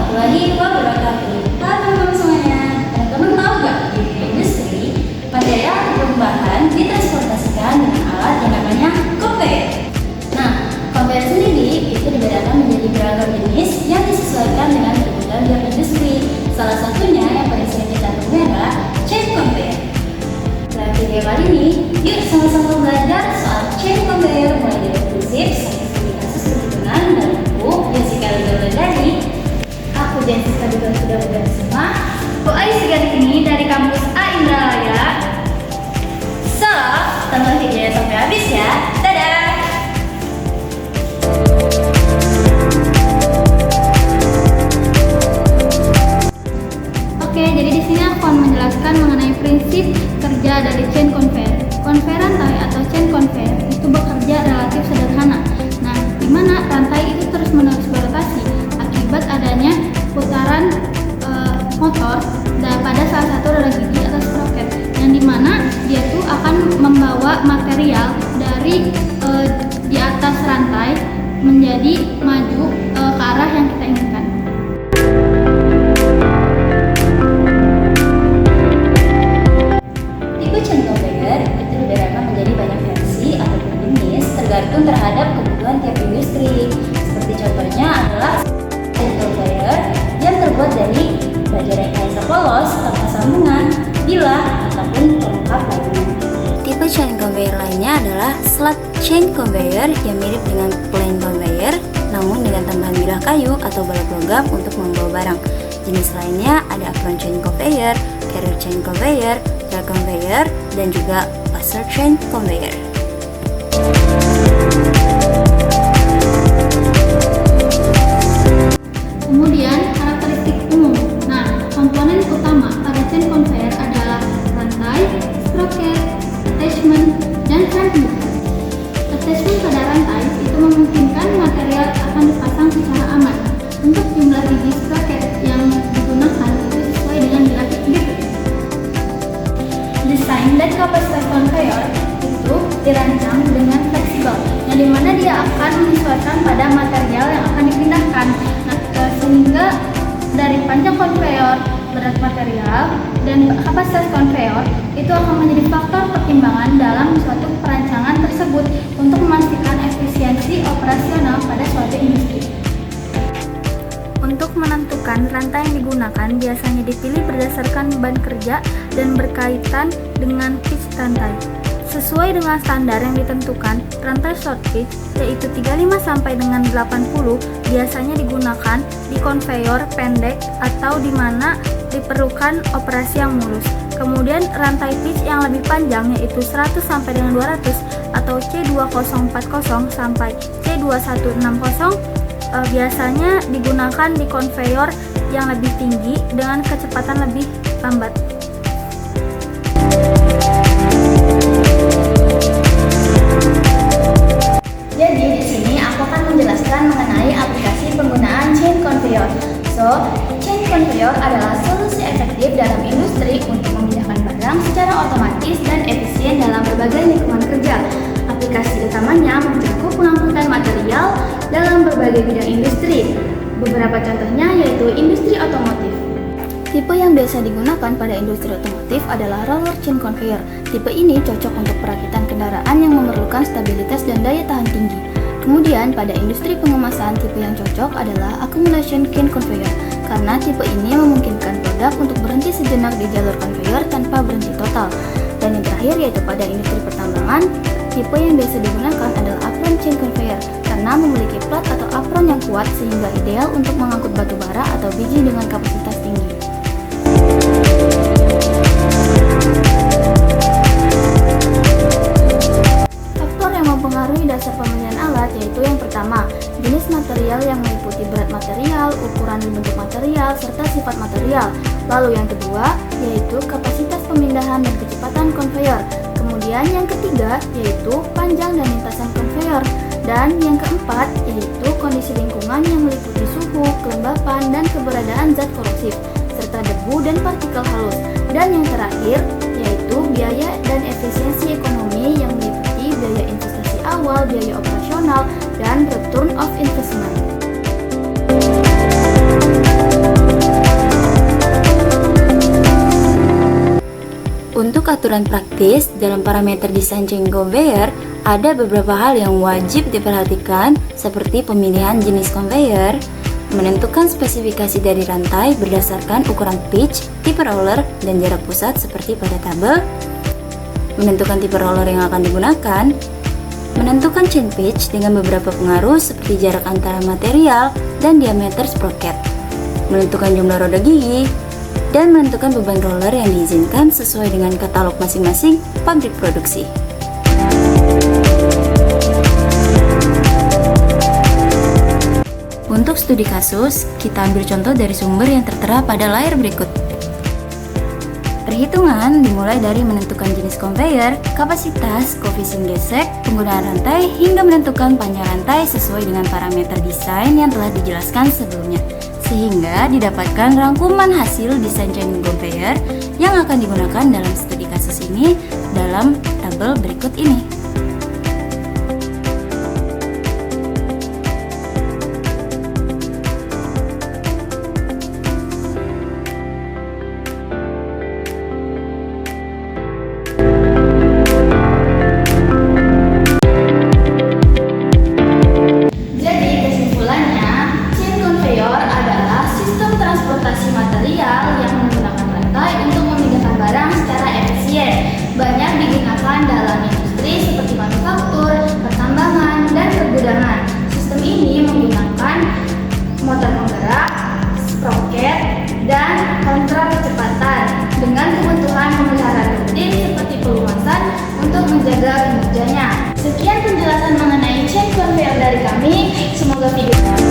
warahmatullahi wabarakatuh. Halo teman-teman semuanya. Teman-teman tahu nggak di industri material ataupun bahan ditransportasikan dengan alat yang namanya conveyor. Nah, conveyor sendiri itu dibedakan menjadi beragam jenis yang disesuaikan dengan kebutuhan tiap industri. Salah satunya yang paling sering kita temui adalah chain conveyor. Dalam video kali ini, yuk sama-sama belajar soal chain conveyor mulai dari prinsip sampai kasus perhitungan dan buku Jessica dari aku Jessica juga sudah bersama Bu Ais ini dari kampus A Indralaya. So, tonton videonya sampai habis ya. Dadah. Oke, jadi di sini aku akan menjelaskan mengenai prinsip kerja dari chain conveyor. Conveyor rantai atau chain conveyor itu bekerja relatif sederhana. Nah, di mana rantai itu terus-menerus berotasi akibat adanya putaran motor pada salah satu roda gigi atau sprocket, yang dimana dia tuh akan membawa material dari di atas rantai menjadi maju ke arah yang kita inginkan. Tipe chain conveyor itu dibedakan menjadi banyak versi ataupun jenis tergantung terhadap kebutuhan tiap industri. Seperti contohnya adalah chain conveyor yang terbuat dari baja rekayasa polos tanpa sambungan, bilah, ataupun pelengkap lainnya. Tipe chain conveyor lainnya adalah slot chain conveyor yang mirip dengan plain conveyor namun dengan tambahan bilah kayu atau balok logam untuk membawa barang. Jenis lainnya ada apron chain conveyor, carrier chain conveyor, track conveyor, dan juga passer chain conveyor. Kemudian karakteristik umum. Nah, komponen utama pada chain conveyor adalah rantai, sprocket, attachment, dan crank. Attachment pada rantai itu memungkinkan material akan dipasang secara aman. Untuk jumlah biji sprocket yang digunakan itu sesuai dengan grafik berikut. Desain dan kapasitas conveyor itu dirancang dengan fleksibel, yang dimana dia akan menyesuaikan pada material yang akan dipindahkan. Sehingga dari panjang conveyor, berat material, dan kapasitas conveyor itu akan menjadi faktor pertimbangan dalam suatu perancangan tersebut untuk memastikan efisiensi operasional pada suatu industri. Untuk menentukan rantai yang digunakan biasanya dipilih berdasarkan beban kerja dan berkaitan dengan pitch rantai. Sesuai dengan standar yang ditentukan, rantai short pitch yaitu 35 sampai dengan 80 biasanya digunakan di conveyor pendek atau di mana diperlukan operasi yang mulus. Kemudian rantai pitch yang lebih panjang yaitu 100 sampai dengan 200 atau C2040 sampai C2160 biasanya digunakan di conveyor yang lebih tinggi dengan kecepatan lebih lambat. Jadi di sini aku akan menjelaskan mengenai aplikasi penggunaan chain conveyor. So, chain conveyor adalah solusi efektif dalam industri untuk memindahkan barang secara otomatis dan efisien dalam berbagai lingkungan kerja. Aplikasi utamanya mencakup pengangkutan material dalam berbagai bidang industri. Beberapa contohnya yaitu industri otomotif. Tipe yang biasa digunakan pada industri otomotif adalah roller chain conveyor. Tipe ini cocok untuk perakitan kendaraan yang memerlukan stabilitas dan daya tahan tinggi. Kemudian pada industri pengemasan, tipe yang cocok adalah accumulation chain conveyor karena tipe ini memungkinkan produk untuk berhenti sejenak di jalur conveyor tanpa berhenti total. Dan yang terakhir yaitu pada industri pertambangan, tipe yang biasa digunakan adalah apron chain conveyor karena memiliki plat atau apron yang kuat sehingga ideal untuk mengangkut batu bara atau biji dengan kapasitas tinggi. Faktor yang mempengaruhi dasar pemilihan alat yaitu yang pertama, jenis material yang meliputi berat material, ukuran dan bentuk material, serta sifat material. Lalu yang kedua, yaitu kapasitas pemindahan dan kecepatan conveyor. Kemudian yang ketiga, yaitu panjang dan lintasan conveyor. Dan yang keempat, yaitu kondisi lingkungan yang meliputi suhu, kelembapan, dan keberadaan zat korosif, serta debu dan partikel halus. Dan yang terakhir, yaitu biaya dan efisiensi ekonomi yang meliputi biaya investasi awal, biaya operasional, dan return of investment. Untuk aturan praktis dalam parameter desain chain conveyor, ada beberapa hal yang wajib diperhatikan seperti pemilihan jenis conveyor, menentukan spesifikasi dari rantai berdasarkan ukuran pitch, tipe roller, dan jarak pusat seperti pada tabel, menentukan tipe roller yang akan digunakan, menentukan chain pitch dengan beberapa pengaruh seperti jarak antara material dan diameter sprocket, menentukan jumlah roda gigi, dan menentukan beban roller yang diizinkan sesuai dengan katalog masing-masing pabrik produksi. Untuk studi kasus, kita ambil contoh dari sumber yang tertera pada layar berikut. Perhitungan dimulai dari menentukan jenis conveyor, kapasitas, koefisien gesek, penggunaan rantai, hingga menentukan panjang rantai sesuai dengan parameter desain yang telah dijelaskan sebelumnya, sehingga didapatkan rangkuman hasil desain chain conveyor yang akan digunakan dalam studi kasus ini dalam tabel berikut ini. Transportasi material yang menggunakan rantai untuk memindahkan barang secara efisien, banyak digunakan dalam industri seperti manufaktur, pertambangan, dan pergudangan. Sistem ini menggunakan motor penggerak, sprocket, dan kontrol kecepatan dengan kebutuhan pemeliharaan rutin seperti pelumasan untuk menjaga kinerjanya. Sekian penjelasan mengenai chain conveyor dari kami. Semoga video